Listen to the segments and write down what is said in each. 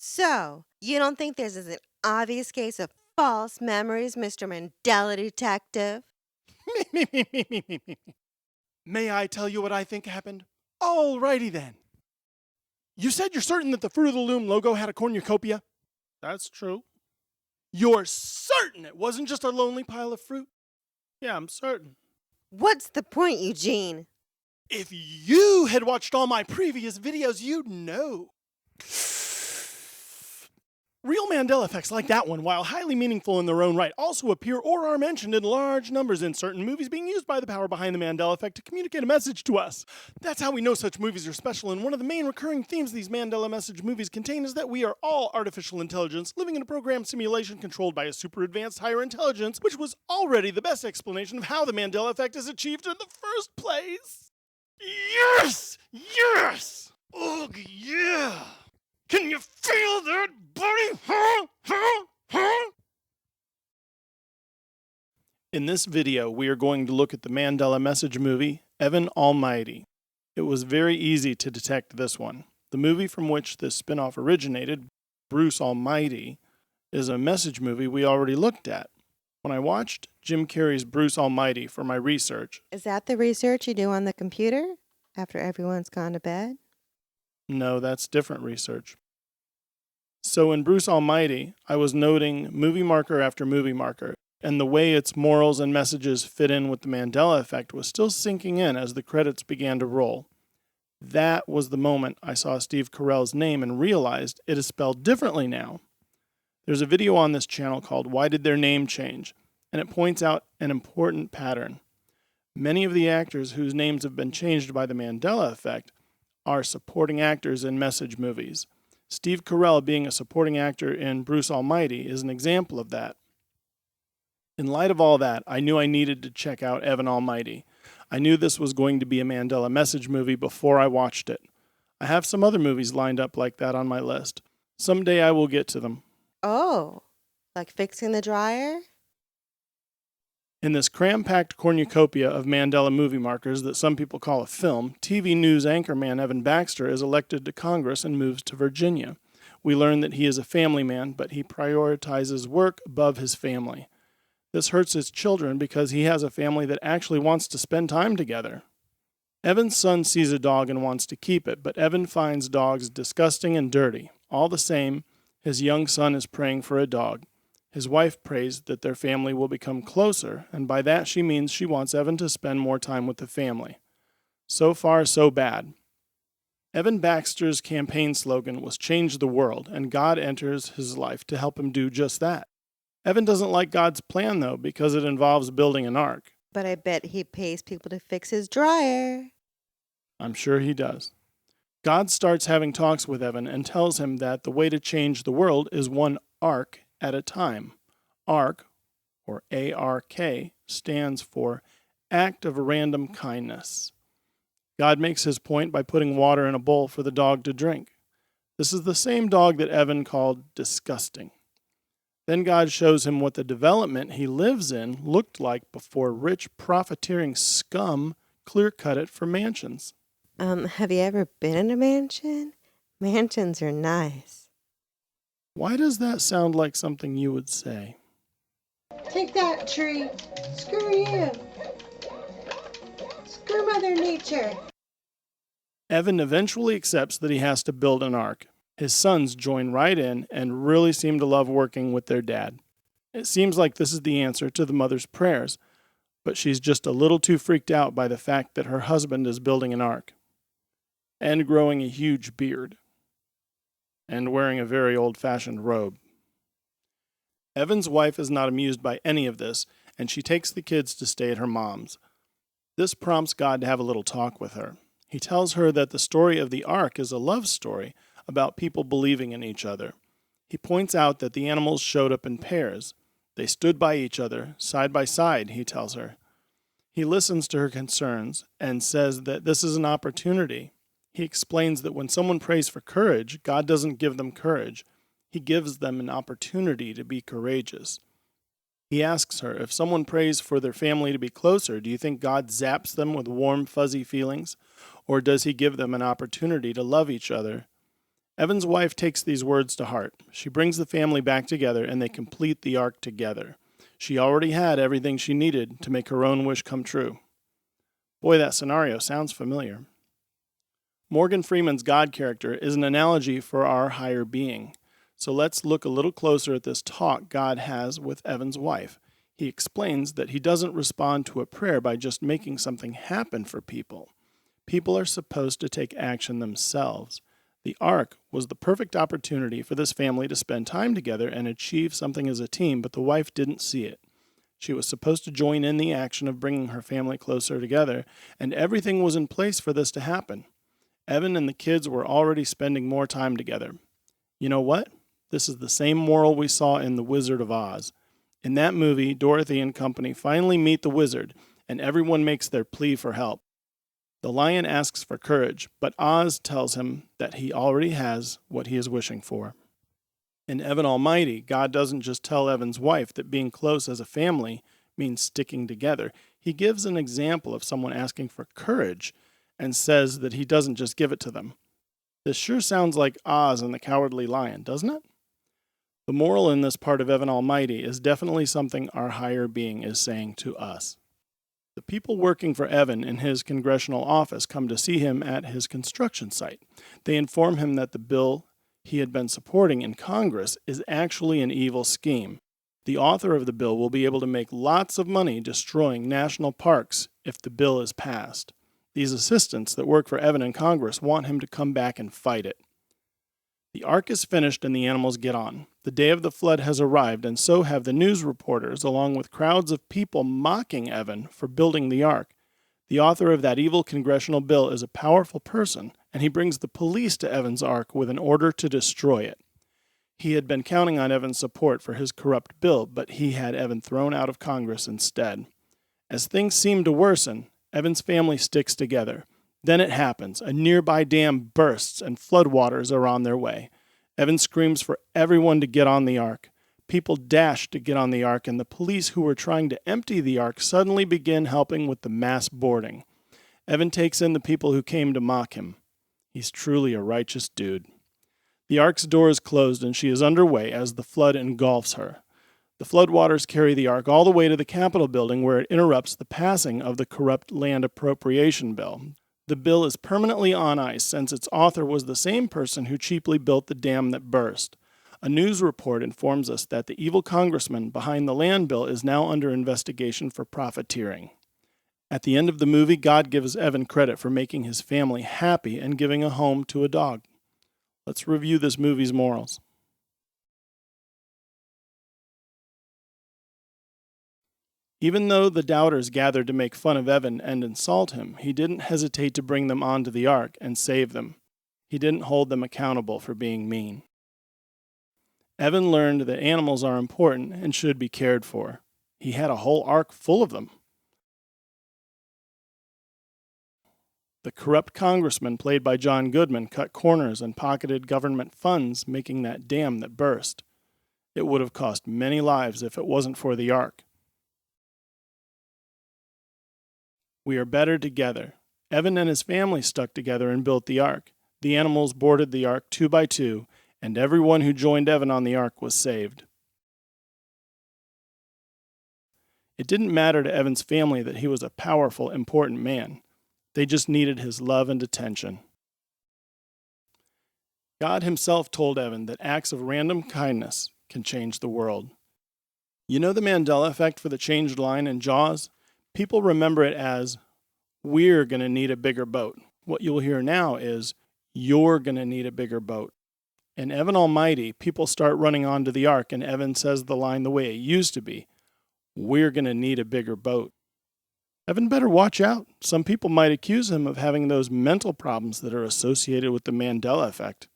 So, you don't think this is an obvious case of false memories, Mr. Mandela detective? May I tell you what I think happened? Alrighty then. You said you're certain that the Fruit of the Loom logo had a cornucopia? That's true. You're certain it wasn't just a lonely pile of fruit? Yeah, I'm certain. What's the point, Eugene? If you had watched all my previous videos, you'd know. Real Mandela effects like that one, while highly meaningful in their own right, also appear or are mentioned in large numbers in certain movies, being used by the power behind the Mandela effect to communicate a message to us. That's how we know such movies are special, and one of the main recurring themes these Mandela message movies contain is that we are all artificial intelligence living in a programmed simulation controlled by a super advanced higher intelligence, which was already the best explanation of how the Mandela effect is achieved in the first place. Yes! Yes! Ugh, yeah! Can you feel that, buddy? Huh? In this video, we are going to look at the Mandela message movie, Evan Almighty. It was very easy to detect this one. The movie from which this spin-off originated, Bruce Almighty, is a message movie we already looked at. When I watched Jim Carrey's Bruce Almighty for my research... Is that the research you do on the computer after everyone's gone to bed? No, that's different research. So in Bruce Almighty, I was noting movie marker after movie marker, and the way its morals and messages fit in with the Mandela effect was still sinking in as the credits began to roll. That was the moment I saw Steve Carell's name and realized it is spelled differently now. There's a video on this channel called Why Did Their Name Change? And it points out an important pattern. Many of the actors whose names have been changed by the Mandela effect are supporting actors in message movies. Steve Carell being a supporting actor in Bruce Almighty is an example of that. In light of all that, I knew I needed to check out Evan Almighty. I knew this was going to be a Mandela message movie before I watched it. I have some other movies lined up like that on my list. Someday I will get to them. Oh, like fixing the dryer? In this cram-packed cornucopia of Mandela movie markers that some people call a film, TV news anchorman Evan Baxter is elected to Congress and moves to Virginia. We learn that he is a family man, but he prioritizes work above his family. This hurts his children because he has a family that actually wants to spend time together. Evan's son sees a dog and wants to keep it, but Evan finds dogs disgusting and dirty. All the same, his young son is praying for a dog. His wife prays that their family will become closer, and by that she means she wants Evan to spend more time with the family. So far, so bad. Evan Baxter's campaign slogan was "Change the World," and God enters his life to help him do just that. Evan doesn't like God's plan, though, because it involves building an ark. But I bet he pays people to fix his dryer. I'm sure he does. God starts having talks with Evan and tells him that the way to change the world is one ark at a time. ARK, or A-R-K, stands for Act of Random Kindness. God makes his point by putting water in a bowl for the dog to drink. This is the same dog that Evan called disgusting. Then God shows him what the development he lives in looked like before rich, profiteering scum clear-cut it for mansions. Have you ever been in a mansion? Mansions are nice. Why does that sound like something you would say? Take that, tree. Screw you. Screw Mother Nature. Evan eventually accepts that he has to build an ark. His sons join right in and really seem to love working with their dad. It seems like this is the answer to the mother's prayers, but she's just a little too freaked out by the fact that her husband is building an ark. And growing a huge beard. And wearing a very old-fashioned robe. Evan's wife is not amused by any of this, and she takes the kids to stay at her mom's. This prompts God to have a little talk with her. He tells her that the story of the ark is a love story about people believing in each other. He points out that the animals showed up in pairs. They stood by each other, side by side, he tells her. He listens to her concerns and says that this is an opportunity. He explains that when someone prays for courage, God doesn't give them courage. He gives them an opportunity to be courageous. He asks her, if someone prays for their family to be closer, do you think God zaps them with warm, fuzzy feelings? Or does he give them an opportunity to love each other? Evan's wife takes these words to heart. She brings the family back together and they complete the ark together. She already had everything she needed to make her own wish come true. Boy, that scenario sounds familiar. Morgan Freeman's God character is an analogy for our higher being. So let's look a little closer at this talk God has with Evan's wife. He explains that he doesn't respond to a prayer by just making something happen for people. People are supposed to take action themselves. The ark was the perfect opportunity for this family to spend time together and achieve something as a team, but the wife didn't see it. She was supposed to join in the action of bringing her family closer together, and everything was in place for this to happen. Evan and the kids were already spending more time together. You know what? This is the same moral we saw in The Wizard of Oz. In that movie, Dorothy and company finally meet the wizard, and everyone makes their plea for help. The lion asks for courage, but Oz tells him that he already has what he is wishing for. In Evan Almighty, God doesn't just tell Evan's wife that being close as a family means sticking together. He gives an example of someone asking for courage and says that he doesn't just give it to them. This sure sounds like Oz and the Cowardly Lion, doesn't it? The moral in this part of Evan Almighty is definitely something our higher being is saying to us. The people working for Evan in his congressional office come to see him at his construction site. They inform him that the bill he had been supporting in Congress is actually an evil scheme. The author of the bill will be able to make lots of money destroying national parks if the bill is passed. These assistants that work for Evan in Congress want him to come back and fight it. The ark is finished and the animals get on. The day of the flood has arrived, and so have the news reporters, along with crowds of people mocking Evan for building the ark. The author of that evil congressional bill is a powerful person, and he brings the police to Evan's ark with an order to destroy it. He had been counting on Evan's support for his corrupt bill, but he had Evan thrown out of Congress instead. As things seem to worsen, Evan's family sticks together. Then it happens. A nearby dam bursts and floodwaters are on their way. Evan screams for everyone to get on the ark. People dash to get on the ark, and the police who were trying to empty the ark suddenly begin helping with the mass boarding. Evan takes in the people who came to mock him. He's truly a righteous dude. The ark's door is closed and she is underway as the flood engulfs her. The floodwaters carry the ark all the way to the Capitol building where it interrupts the passing of the corrupt land appropriation bill. The bill is permanently on ice since its author was the same person who cheaply built the dam that burst. A news report informs us that the evil congressman behind the land bill is now under investigation for profiteering. At the end of the movie, God gives Evan credit for making his family happy and giving a home to a dog. Let's review this movie's morals. Even though the doubters gathered to make fun of Evan and insult him, he didn't hesitate to bring them onto the ark and save them. He didn't hold them accountable for being mean. Evan learned that animals are important and should be cared for. He had a whole ark full of them. The corrupt congressman, played by John Goodman, cut corners and pocketed government funds, making that dam that burst. It would have cost many lives if it wasn't for the ark. We are better together. Evan and his family stuck together and built the ark. The animals boarded the ark 2 by 2, and everyone who joined Evan on the ark was saved. It didn't matter to Evan's family that he was a powerful, important man. They just needed his love and attention. God himself told Evan that acts of random kindness can change the world. You know the Mandela effect for the changed line in Jaws? People remember it as, we're going to need a bigger boat. What you'll hear now is, you're going to need a bigger boat. In Evan Almighty, people start running onto the ark and Evan says the line the way it used to be, we're going to need a bigger boat. Evan better watch out. Some people might accuse him of having those mental problems that are associated with the Mandela effect.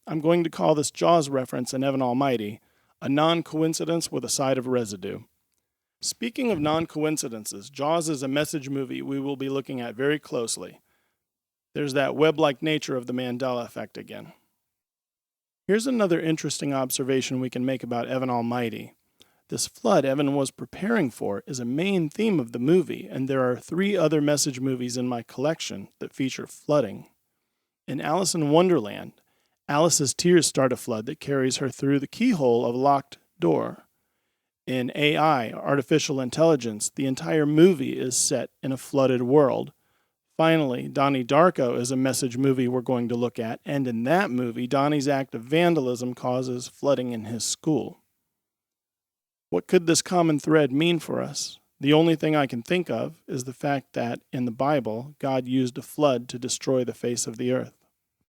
I'm going to call this Jaws reference in Evan Almighty a non-coincidence with a side of residue. Speaking of non-coincidences, Jaws is a message movie we will be looking at very closely. There's that web-like nature of the Mandela effect again. Here's another interesting observation we can make about Evan Almighty. This flood Evan was preparing for is a main theme of the movie, and there are 3 other message movies in my collection that feature flooding. In Alice in Wonderland, Alice's tears start a flood that carries her through the keyhole of a locked door. In AI, artificial intelligence, the entire movie is set in a flooded world. Finally, Donnie Darko is a message movie we're going to look at, and in that movie, Donnie's act of vandalism causes flooding in his school. What could this common thread mean for us? The only thing I can think of is the fact that in the Bible, God used a flood to destroy the face of the earth.